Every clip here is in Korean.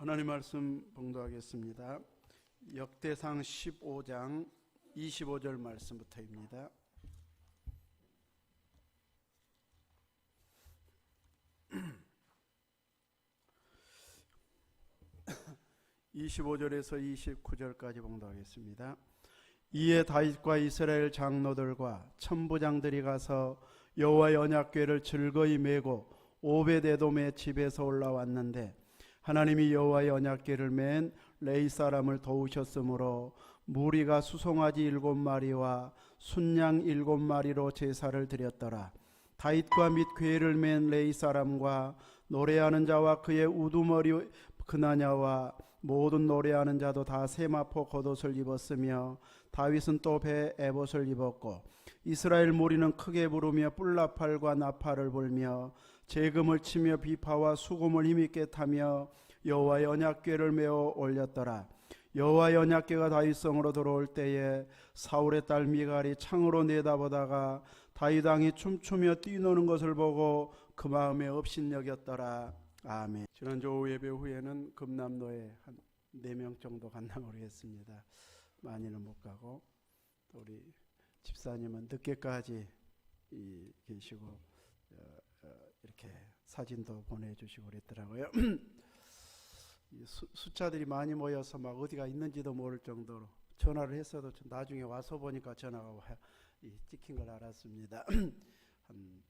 하나님 말씀 봉독하겠습니다. 역대상 15장 25절 말씀부터입니다. 25절에서 29절까지 봉독하겠습니다. 이에 다윗과 이스라엘 장로들과 천부장들이 가서 여호와의 언약궤를 즐거이 메고 오벳에돔의 집에서 올라왔는데 하나님이 여호와의 언약궤를 맨 레위 사람을 도우셨으므로 무리가 수송아지 7마리와 순양 7마리로 제사를 드렸더라. 다윗과 및 궤를 맨 레위 사람과 노래하는 자와 그의 우두머리 그나냐와 모든 노래하는 자도 다 세마포 겉옷을 입었으며 다윗은 또 배에 에봇을 입었고 이스라엘 무리는 크게 부르며 뿔나팔과 나팔을 불며 재금을 치며 비파와 수금을 힘있게 타며 여호와의 언약궤를 메어 올렸더라. 여호와의 언약궤가 다윗성으로 들어올 때에 사울의 딸 미갈이 창으로 내다보다가 다윗 왕이 춤추며 뛰노는 것을 보고 그 마음에 업신여겼더라. 아멘. 지난주 오후 예배 후에는 금남로에 한 4명 정도 간다 모르겠습니다. 많이는 못 가고 또 우리 집사님은 늦게까지 계시고 이렇게 사진도 보내주시고 그랬더라고요. 숫자들이 많이 모여서 막 어디가 있는지도 모를 정도로 전화를 했어도 나중에 와서 보니까 전화가 찍힌 걸 알았습니다. 한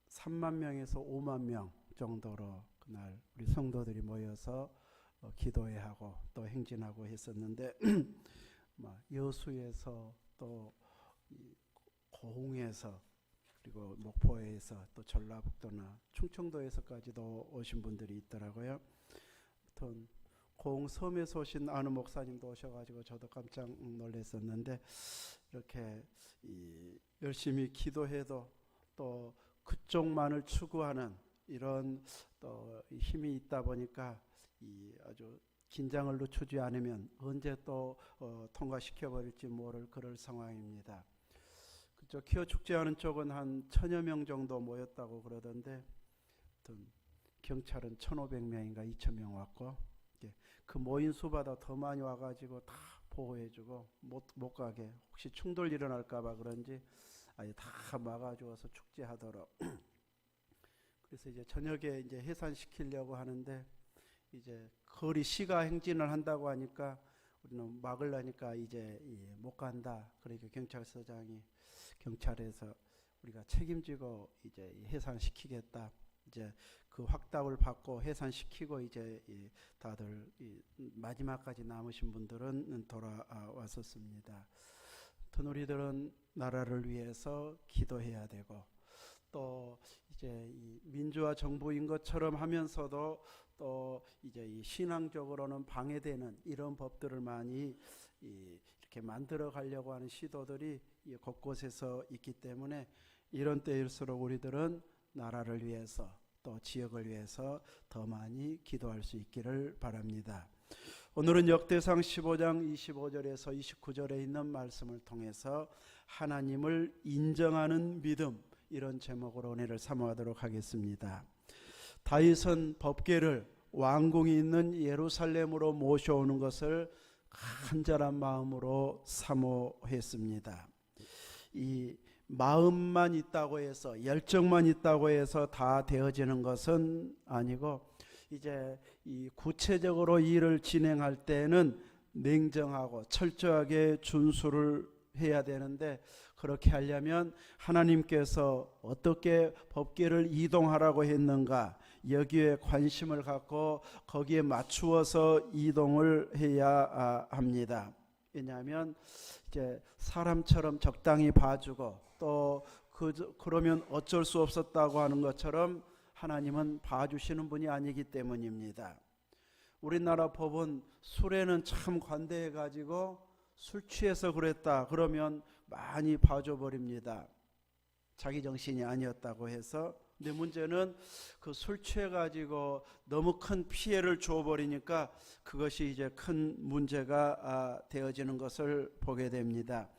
3만 명에서 5만 명 정도로 그날 우리 성도들이 모여서 기도회 하고 또 행진하고 했었는데 여수에서 또 고흥에서 그리고 목포에서 또 전라북도나 충청도에서까지도 오신 분들이 있더라고요. 아무튼 고흥 섬에서 오신 아는 목사님도 오셔가지고 저도 깜짝 놀랐었는데 이렇게 열심히 기도해도 또 그쪽만을 추구하는 이런 또 힘이 있다 보니까 아주 긴장을 늦추지 않으면 언제 또 통과시켜 버릴지 모를 그럴 상황입니다. 그쪽 기어 축제하는 쪽은 한 1000여 명 정도 모였다고 그러던데 경찰은 1500명인가 2000명 왔고 그 모인 수보다 더 많이 와가지고 다 보호해주고 못 가게 혹시 충돌 일어날까봐 그런지 아예 다 막아주어서 축제하도록 그래서 이제 저녁에 이제 해산시키려고 하는데 이제 거리 시가 행진을 한다고 하니까 우리는 막으려니까 이제 못 간다. 그러니까 경찰서장이 경찰에서 우리가 책임지고 이제 해산시키겠다. 이제 그 확답을 받고 해산시키고 이제 다들 마지막까지 남으신 분들은 돌아왔었습니다. 우리들은 나라를 위해서 기도해야 되고 또 이제 이 민주화 정부인 것처럼 하면서도 또 이제 이 신앙적으로는 방해되는 이런 법들을 많이 이렇게 만들어 가려고 하는 시도들이 곳곳에서 있기 때문에 이런 때일수록 우리들은 나라를 위해서 또 지역을 위해서 더 많이 기도할 수 있기를 바랍니다. 오늘은 역대상 15장 25절에서 29절에 있는 말씀을 통해서 하나님을 인정하는 믿음 이런 제목으로 은혜를 사모하도록 하겠습니다. 다윗은 법궤를 왕궁이 있는 예루살렘으로 모셔오는 것을 간절한 마음으로 사모했습니다. 이 마음만 있다고 해서 열정만 있다고 해서 다 되어지는 것은 아니고 이제 이 구체적으로 일을 진행할 때는 냉정하고 철저하게 준수를 해야 되는데 그렇게 하려면 하나님께서 어떻게 법궤를 이동하라고 했는가 여기에 관심을 갖고 거기에 맞추어서 이동을 해야 합니다. 왜냐하면 이제 사람처럼 적당히 봐주고 또 그러면 어쩔 수 없었다고 하는 것처럼 하나님은 봐주시는 분이 아니기 때문입니다. 우리나라 법은 술에는 참 관대해가지고 술 취해서 그랬다 그러면 많이 봐줘 버립니다. 자기 정신이 아니었다고 해서. 근데 문제는 그 술 취해가지고 너무 큰 피해를 줘버리니까 그것이 이제 큰 문제가 되어지는 것을 보게 됩니다.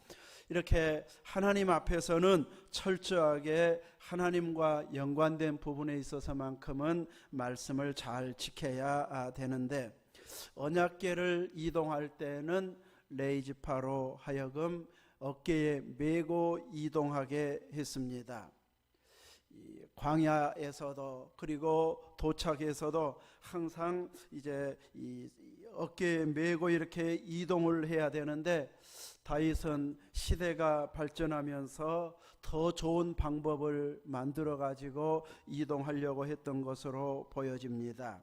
이렇게 하나님 앞에서는 철저하게 하나님과 연관된 부분에 있어서만큼은 말씀을 잘 지켜야 되는데, 언약궤를 이동할 때는 레이지파로 하여금 어깨에 메고 이동하게 했습니다. 광야에서도 그리고 도착에서도 항상 이제 이 어깨에 메고 이렇게 이동을 해야 되는데, 다윗은 시대가 발전하면서 더 좋은 방법을 만들어 가지고 이동하려고 했던 것으로 보여집니다.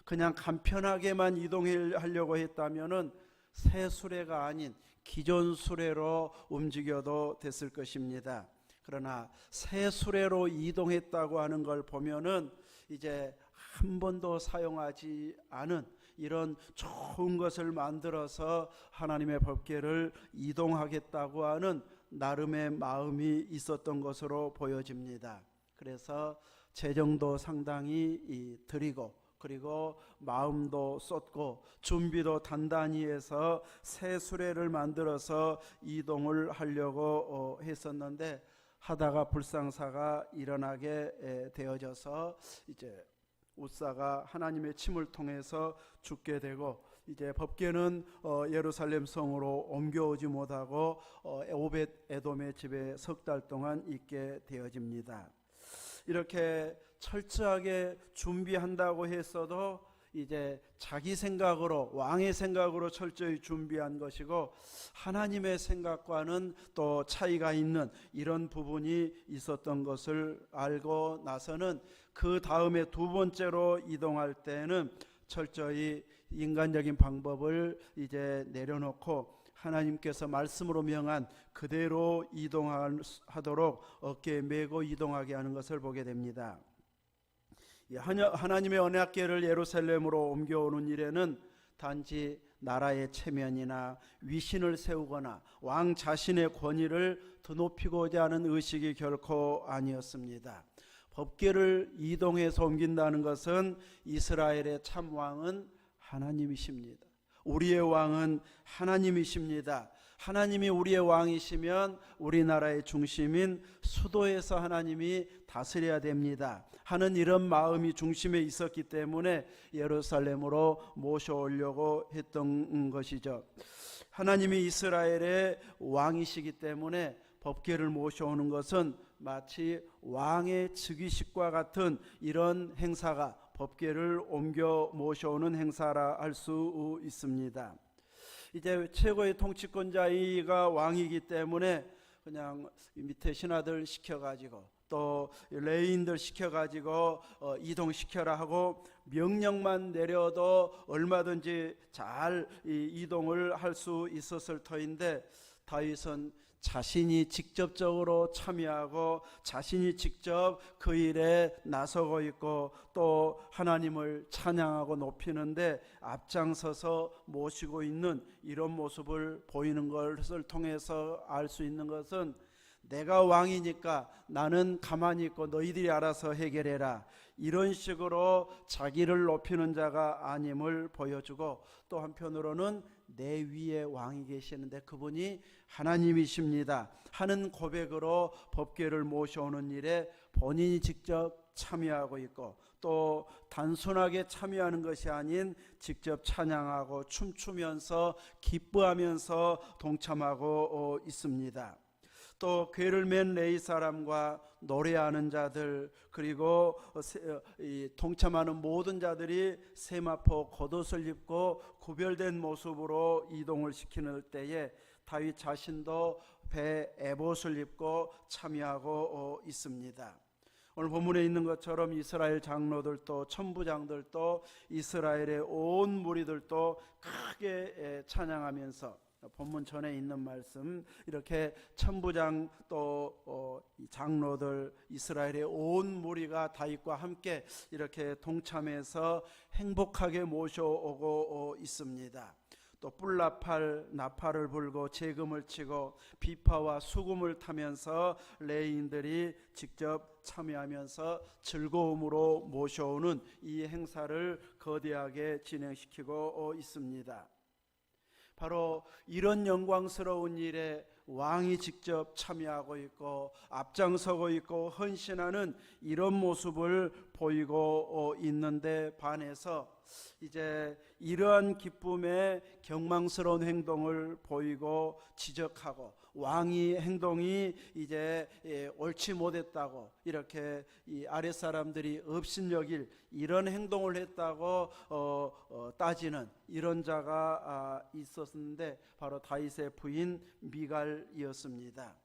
그냥 간편하게만 이동하려고 했다면은 새 수레가 아닌 기존 수레로 움직여도 됐을 것입니다. 그러나 새 수레로 이동했다고 하는 걸 보면은 이제 한 번도 사용하지 않은 이런 좋은 것을 만들어서 하나님의 법궤를 이동하겠다고 하는 나름의 마음이 있었던 것으로 보여집니다. 그래서 재정도 상당히 드리고, 그리고 마음도 쏟고 준비도 단단히 해서 새 수레를 만들어서 이동을 하려고 했었는데, 하다가 불상사가 일어나게 되어져서 이제 웃사가 하나님의 침을 통해서 죽게 되고, 이제 법궤는 예루살렘 성으로 옮겨오지 못하고 오벳 에돔의 집에 석 달 동안 있게 되어집니다. 이렇게 철저하게 준비한다고 했어도 이제 자기 생각으로, 왕의 생각으로 철저히 준비한 것이고, 하나님의 생각과는 또 차이가 있는 이런 부분이 있었던 것을 알고 나서는 그 다음에 두 번째로 이동할 때는 철저히 인간적인 방법을 이제 내려놓고 하나님께서 말씀으로 명한 그대로 이동하도록 어깨에 메고 이동하게 하는 것을 보게 됩니다. 하나님의 언약궤를 예루살렘으로 옮겨오는 일에는 단지 나라의 체면이나 위신을 세우거나 왕 자신의 권위를 드높이고자 하는 의식이 결코 아니었습니다. 법궤를 이동해서 옮긴다는 것은 이스라엘의 참 왕은 하나님이십니다. 우리의 왕은 하나님이십니다. 하나님이 우리의 왕이시면 우리나라의 중심인 수도에서 하나님이 다스려야 됩니다 하는 이런 마음이 중심에 있었기 때문에 예루살렘으로 모셔오려고 했던 것이죠. 하나님이 이스라엘의 왕이시기 때문에 법궤를 모셔오는 것은 마치 왕의 즉위식과 같은 이런 행사가, 법궤를 옮겨 모셔오는 행사라 할 수 있습니다. 이제 최고의 통치권자가 왕이기 때문에 그냥 밑에 신하들 시켜가지고 또 레인들 시켜가지고 이동시켜라 하고 명령만 내려도 얼마든지 잘 이동을 할 수 있었을 터인데, 다윗은 자신이 직접적으로 참여하고 자신이 직접 그 일에 나서고 있고, 또 하나님을 찬양하고 높이는데 앞장서서 모시고 있는 이런 모습을 보이는 것을 통해서 알 수 있는 것은, 내가 왕이니까 나는 가만히 있고 너희들이 알아서 해결해라, 이런 식으로 자기를 높이는 자가 아님을 보여주고, 또 한편으로는 내 위에 왕이 계시는데 그분이 하나님이십니다 하는 고백으로 법궤를 모셔오는 일에 본인이 직접 참여하고 있고, 또 단순하게 참여하는 것이 아닌 직접 찬양하고 춤추면서 기뻐하면서 동참하고 있습니다. 또 궤를 맨 레위 사람과 노래하는 자들, 그리고 동참하는 모든 자들이 세마포 겉옷을 입고 구별된 모습으로 이동을 시키는 때에 다윗 자신도 배 에봇을 입고 참여하고 있습니다. 오늘 본문에 있는 것처럼 이스라엘 장로들도 천부장들도 이스라엘의 온 무리들도 크게 찬양하면서, 본문 전에 있는 말씀, 이렇게 천부장 또 장로들 이스라엘의 온 무리가 다윗과 함께 이렇게 동참해서 행복하게 모셔오고 있습니다. 또 뿔나팔, 나팔을 불고 재금을 치고 비파와 수금을 타면서 레위인들이 직접 참여하면서 즐거움으로 모셔오는 이 행사를 거대하게 진행시키고 있습니다. 바로 이런 영광스러운 일에 왕이 직접 참여하고 있고 앞장서고 있고 헌신하는 이런 모습을 보이고 있는데 반해서 이제 이러한 기쁨에 경망스러운 행동을 보이고 지적하고 왕의 행동이 이제 옳지 못했다고 이렇게 이 아랫사람들이 업신여길 이런 행동을 했다고 따지는 이런 자가 있었는데 바로 다윗의 부인 미갈이었습니다.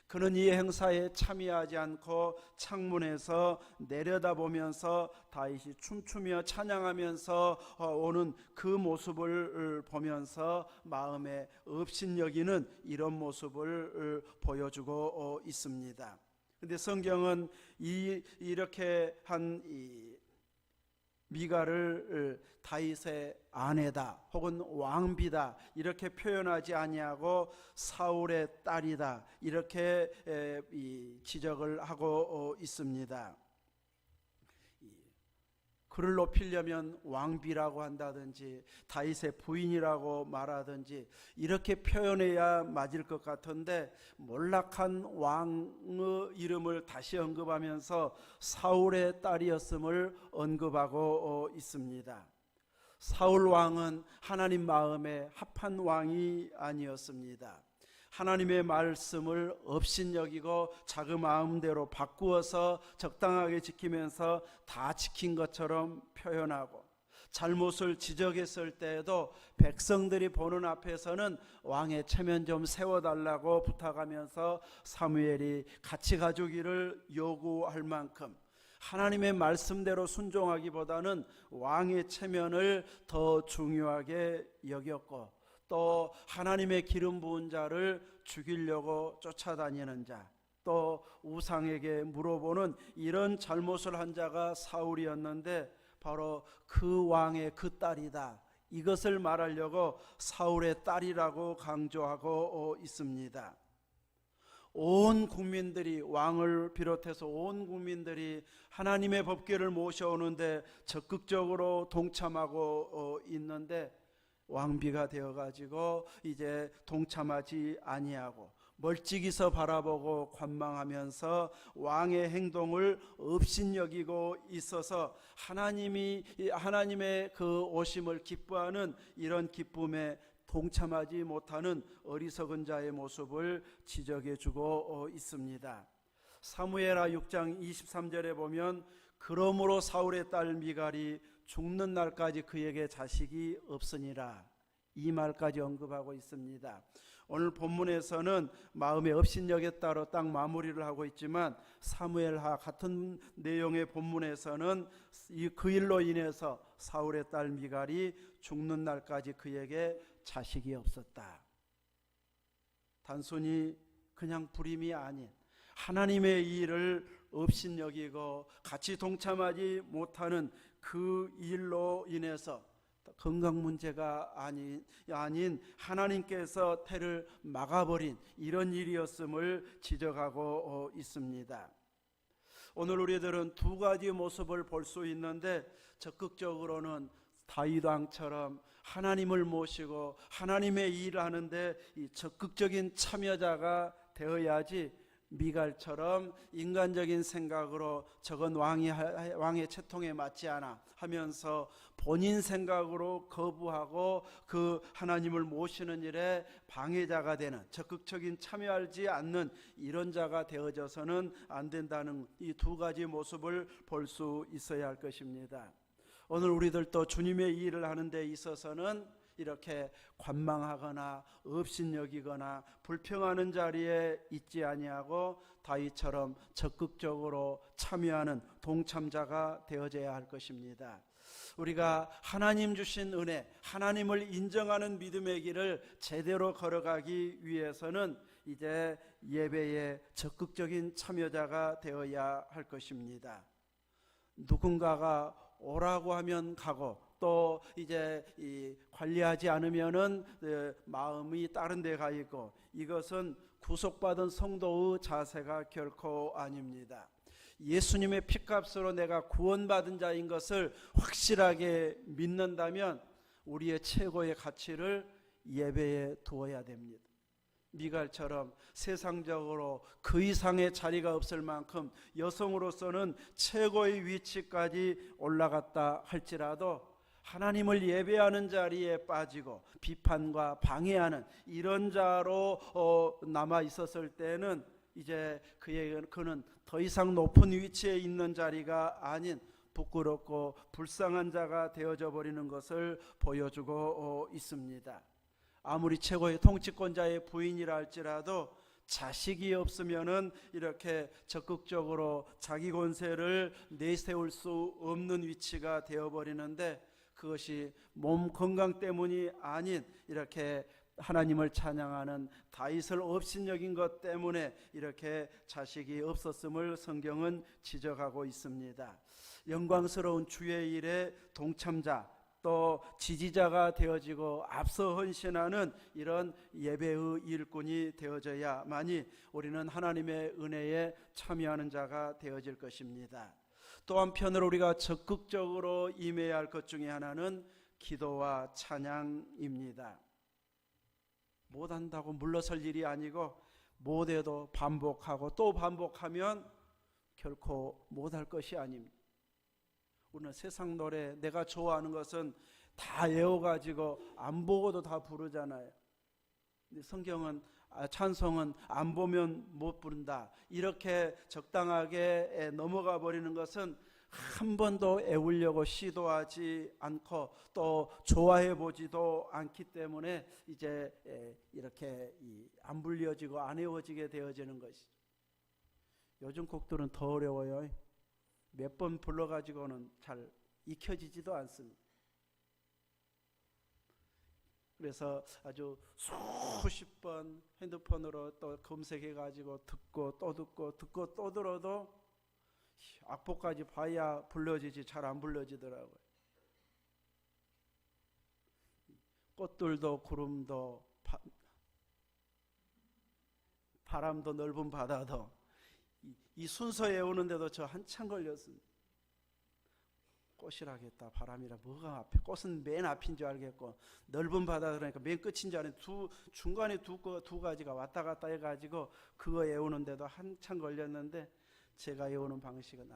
그는 이 행사에 참여하지 않고 창문에서 내려다보면서 다윗이 춤추며 찬양하면서 오는 그 모습을 보면서 마음에 업신여기는 이런 모습을 보여주고 있습니다. 그런데 성경은 이렇게 한 미갈을 다윗의 아내다 혹은 왕비다 이렇게 표현하지 아니하고 사울의 딸이다 이렇게 지적을 하고 있습니다. 그를 높이려면 왕비라고 한다든지 다윗의 부인이라고 말하든지 이렇게 표현해야 맞을 것 같은데 몰락한 왕의 이름을 다시 언급하면서 사울의 딸이었음을 언급하고 있습니다. 사울 왕은 하나님 마음에 합한 왕이 아니었습니다. 하나님의 말씀을 업신여기고 자기 마음대로 바꾸어서 적당하게 지키면서 다 지킨 것처럼 표현하고 잘못을 지적했을 때에도 백성들이 보는 앞에서는 왕의 체면 좀 세워달라고 부탁하면서 사무엘이 같이 가주기를 요구할 만큼 하나님의 말씀대로 순종하기보다는 왕의 체면을 더 중요하게 여겼고 또 하나님의 기름 부은 자를 죽이려고 쫓아다니는 자, 또 우상에게 물어보는 이런 잘못을 한 자가 사울이었는데 바로 그 왕의 그 딸이다. 이것을 말하려고 사울의 딸이라고 강조하고 있습니다. 온 국민들이 왕을 비롯해서 온 국민들이 하나님의 법궤를 모셔오는데 적극적으로 동참하고 있는데 왕비가 되어가지고 이제 동참하지 아니하고 멀찍이서 바라보고 관망하면서 왕의 행동을 업신여기고 있어서 하나님의 그 오심을 기뻐하는 이런 기쁨에 동참하지 못하는 어리석은 자의 모습을 지적해주고 있습니다. 사무엘하 6장 23절에 보면 그러므로 사울의 딸 미갈이 죽는 날까지 그에게 자식이 없으니라 이 말까지 언급하고 있습니다. 오늘 본문에서는 마음의 업신여겼다로 딱 마무리를 하고 있지만 사무엘하 같은 내용의 본문에서는 그 일로 인해서 사울의 딸 미갈이 죽는 날까지 그에게 자식이 없었다. 단순히 그냥 불임이 아닌 하나님의 일을 업신여기고 같이 동참하지 못하는 그 일로 인해서 건강 문제가 아닌 하나님께서 태를 막아버린 이런 일이었음을 지적하고 있습니다. 오늘 우리들은 두 가지 모습을 볼 수 있는데 적극적으로는 다윗 왕처럼 하나님을 모시고 하나님의 일을 하는데 이 적극적인 참여자가 되어야지 미갈처럼 인간적인 생각으로 저건 왕의 채통에 맞지 않아 하면서 본인 생각으로 거부하고 그 하나님을 모시는 일에 방해자가 되는 적극적인 참여하지 않는 이런 자가 되어져서는 안 된다는 이 두 가지 모습을 볼 수 있어야 할 것입니다. 오늘 우리들도 주님의 일을 하는 데 있어서는 이렇게 관망하거나 업신여기거나 불평하는 자리에 있지 아니하고 다윗처럼 적극적으로 참여하는 동참자가 되어져야 할 것입니다. 우리가 하나님 주신 은혜, 하나님을 인정하는 믿음의 길을 제대로 걸어가기 위해서는 이제 예배에 적극적인 참여자가 되어야 할 것입니다. 누군가가 오라고 하면 가고 또 이제 관리하지 않으면은 마음이 다른 데 가 있고 이것은 구속받은 성도의 자세가 결코 아닙니다. 예수님의 피값으로 내가 구원받은 자인 것을 확실하게 믿는다면 우리의 최고의 가치를 예배에 두어야 됩니다. 미갈처럼 세상적으로 그 이상의 자리가 없을 만큼 여성으로서는 최고의 위치까지 올라갔다 할지라도 하나님을 예배하는 자리에 빠지고 비판과 방해하는 이런 자로 남아 있었을 때는 이제 그는 더 이상 높은 위치에 있는 자리가 아닌 부끄럽고 불쌍한 자가 되어져 버리는 것을 보여주고 있습니다. 아무리 최고의 통치권자의 부인이라 할지라도 자식이 없으면은 이렇게 적극적으로 자기 권세를 내세울 수 없는 위치가 되어버리는데, 그것이 몸 건강 때문이 아닌 이렇게 하나님을 찬양하는 다윗을 업신여긴 것 때문에 이렇게 자식이 없었음을 성경은 지적하고 있습니다. 영광스러운 주의 일에 동참자 또 지지자가 되어지고 앞서 헌신하는 이런 예배의 일꾼이 되어져야만이 우리는 하나님의 은혜에 참여하는 자가 되어질 것입니다. 또 한편으로 우리가 적극적으로 임해야 할 것 중에 하나는 기도와 찬양입니다. 못한다고 물러설 일이 아니고 못해도 반복하고 또 반복하면 결코 못할 것이 아닙니다. 우리는 세상 노래 내가 좋아하는 것은 다 외워가지고 안 보고도 다 부르잖아요. 근데 성경은 찬송은 안 보면 못 부른다, 이렇게 적당하게 넘어가 버리는 것은 한 번도 애우려고 시도하지 않고 또 좋아해 보지도 않기 때문에 이제 이렇게 안 불려지고 안 외워지게 되어지는 것이죠. 요즘 곡들은 더 어려워요. 몇 번 불러가지고는 잘 익혀지지도 않습니다. 그래서 아주 수십 번 핸드폰으로 또 검색해가지고 듣고 또 듣고 듣고 또 들어도 악보까지 봐야 불러지지 잘 안 불러지더라고요. 꽃들도 구름도 바람도 넓은 바다도 이 순서 외우는데도 저 한참 걸렸습니다. 꽃이라겠다, 바람이라 뭐가 앞에, 꽃은 맨 앞인 줄 알겠고 넓은 바다 그러니까 맨 끝인 줄 알았는데 중간에 두 가지가 왔다 갔다 해가지고 그거 외우는데도 한참 걸렸는데, 제가 외우는 방식은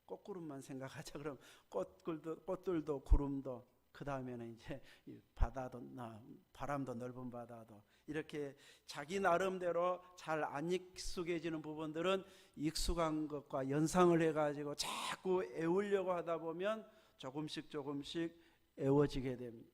꽃구름만 생각하자. 그럼 꽃들도 구름도, 그 다음에는 이제 바다도 바람도 넓은 바다도, 이렇게 자기 나름대로 잘 안 익숙해지는 부분들은 익숙한 것과 연상을 해가지고 자꾸 외우려고 하다 보면 조금씩 외워지게 됩니다.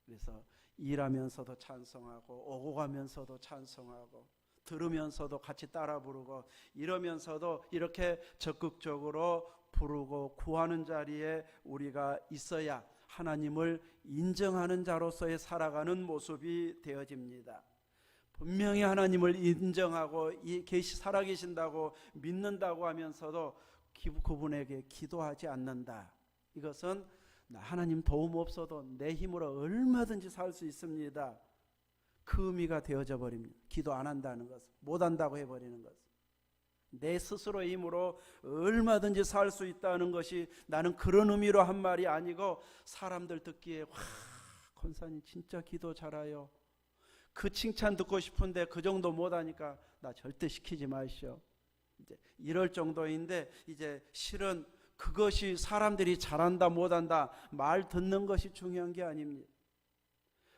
그래서 일하면서도 찬송하고 오고 가면서도 찬송하고 들으면서도 같이 따라 부르고 이러면서도 이렇게 적극적으로 부르고 구하는 자리에 우리가 있어야 하나님을 인정하는 자로서의 살아가는 모습이 되어집니다. 분명히 하나님을 인정하고 살아계신다고 믿는다고 하면서도 그분에게 기도하지 않는다. 이것은 하나님 도움 없어도 내 힘으로 얼마든지 살 수 있습니다. 그 의미가 되어져 버립니다. 기도 안 한다는 것은, 못한다고 해버리는 것은. 내 스스로의 힘으로 얼마든지 살 수 있다는 것이 나는 그런 의미로 한 말이 아니고, 사람들 듣기에 와, 권사님 진짜 기도 잘해요, 그 칭찬 듣고 싶은데 그 정도 못하니까 나 절대 시키지 마시오, 이제 이럴 정도인데, 이제 실은 그것이 사람들이 잘한다 못한다 말 듣는 것이 중요한 게 아닙니다.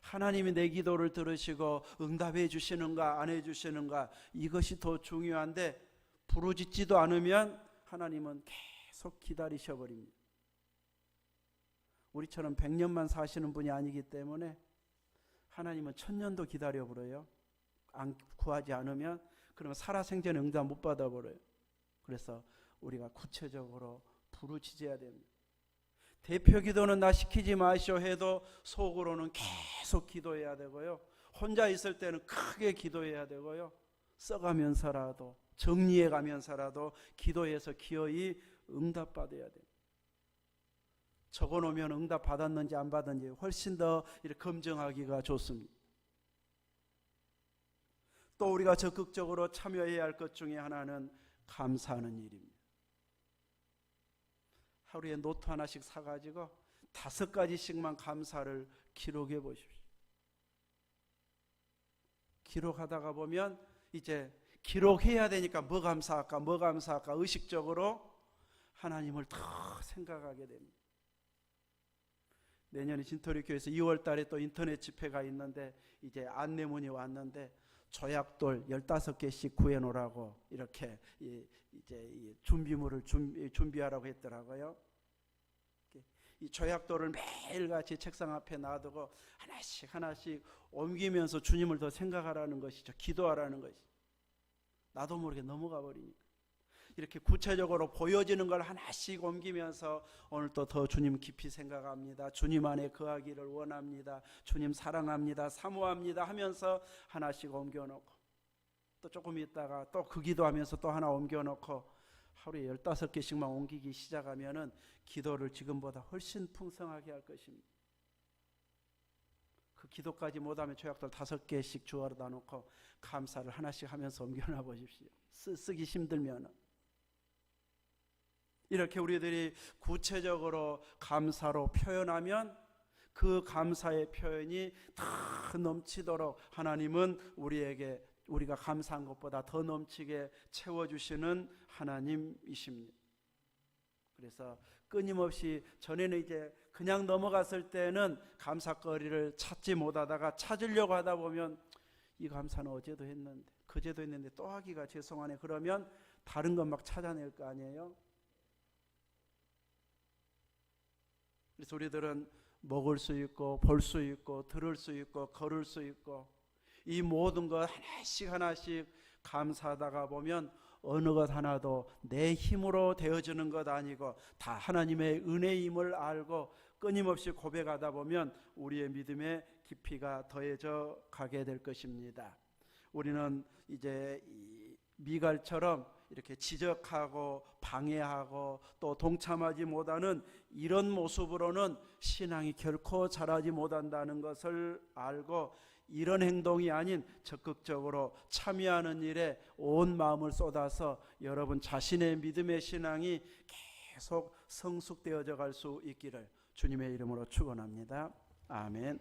하나님이 내 기도를 들으시고 응답해 주시는가 안 해 주시는가, 이것이 더 중요한데, 부르짖지도 않으면 하나님은 계속 기다리셔 버립니다. 우리처럼 100년만 사시는 분이 아니기 때문에 하나님은 1000년도 기다려 버려요. 구하지 않으면. 그러면 살아생전 응답 못 받아 버려요. 그래서 우리가 구체적으로 부르짖어야 됩니다. 대표 기도는 나 시키지 마시오 해도 속으로는 계속 기도해야 되고요. 혼자 있을 때는 크게 기도해야 되고요. 써가면서라도 정리해가면서라도 기도해서 기어이 응답받아야 됩니다. 적어놓으면 응답 받았는지 안 받았는지 훨씬 더 이렇게 검증하기가 좋습니다. 또 우리가 적극적으로 참여해야 할 것 중에 하나는 감사하는 일입니다. 하루에 노트 하나씩 사가지고 5가지씩만 감사를 기록해 보십시오. 기록하다가 보면 이제 기록해야 되니까 뭐 감사할까 의식적으로 하나님을 더 생각하게 됩니다. 내년에 진토리교회에서 2월 달에 또 인터넷 집회가 있는데 이제 안내문이 왔는데 조약돌 15개씩 구해놓으라고 이렇게 이제 준비물을 준비하라고 했더라고요. 이 조약돌을 매일같이 책상 앞에 놔두고 하나씩 옮기면서 주님을 더 생각하라는 것이죠. 기도하라는 것이죠. 나도 모르게 넘어가 버리니까. 이렇게 구체적으로 보여지는 걸 하나씩 옮기면서 오늘도 더 주님 깊이 생각합니다. 주님 안에 거하기를 원합니다. 주님 사랑합니다. 사모합니다 하면서 하나씩 옮겨놓고 또 조금 있다가 또 그 기도하면서 또 하나 옮겨놓고 하루에 15개씩만 옮기기 시작하면은 기도를 지금보다 훨씬 풍성하게 할 것입니다. 그 기도까지 못하면 조약돌 5개씩 주워다 놓고 감사를 하나씩 하면서 옮겨놔 보십시오. 쓰기 힘들면은. 이렇게 우리들이 구체적으로 감사로 표현하면 그 감사의 표현이 다 넘치도록 하나님은 우리에게 우리가 감사한 것보다 더 넘치게 채워주시는 하나님이십니다. 그래서 끊임없이 전에는 이제 그냥 넘어갔을 때는 감사거리를 찾지 못하다가 찾으려고 하다 보면 이 감사는 어제도 했는데 그제도 했는데 또 하기가 죄송하네. 그러면 다른 것 막 찾아낼 거 아니에요. 그래서 우리들은 먹을 수 있고 볼 수 있고 들을 수 있고 걸을 수 있고 이 모든 것 하나씩 감사하다가 보면 어느 것 하나도 내 힘으로 되어지는 것 아니고 다 하나님의 은혜임을 알고 끊임없이 고백하다 보면 우리의 믿음의 깊이가 더해져 가게 될 것입니다. 우리는 이제 미갈처럼 이렇게 지적하고 방해하고 또 동참하지 못하는 이런 모습으로는 신앙이 결코 자라지 못한다는 것을 알고 이런 행동이 아닌 적극적으로 참여하는 일에 온 마음을 쏟아서 여러분 자신의 믿음의 신앙이 계속 성숙되어져 갈 수 있기를 주님의 이름으로 축원합니다. 아멘.